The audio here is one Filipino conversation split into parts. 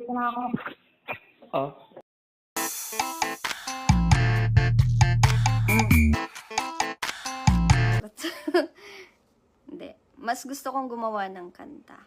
Dito na ako. Oh. Hindi. Mas gusto kong gumawa ng kanta.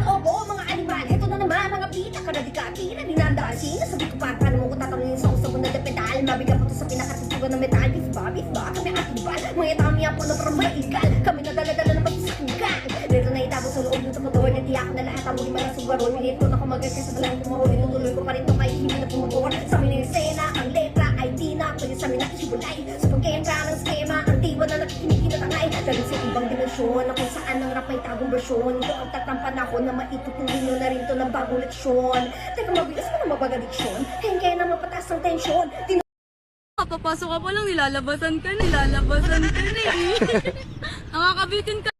Opo, mga animal, ito na naman mga pita Karadikati na dinandasin Nasabi ko pa, paano mo ko tatanungin sa usap mo na pedal Mabigat pa to sa pinakatitugan ng metal Beef ba, kami atibal Mga tami ang puno pero may igal Kami na dala-dala ng pagsasakugan Dito na itabo sa loob ng motor Hindi ako na lahat ang mga malasugaro Pilit ko na kumagal kasi sa lang tumahuli Tutuloy ko pa rin ito kahit hindi na pumabor Sa amin yung sena, ang letra ay di na Pwede sa amin nakikibulay Sa pagkayang ng skema Ang tiwa na nakikinig na tangay Galing sa ibang dimensyon Na kung saan ang rap may tagong bersyon Ito ang tatampan ako na maitutuloy nyo na rin to ng bagong leksyon Teka, mabilis mo na mabagadiksyon Kaya na mapataas ang tensyon Papasok ka pa lang, nilalabasan ka na eh. Nakakabitin ka.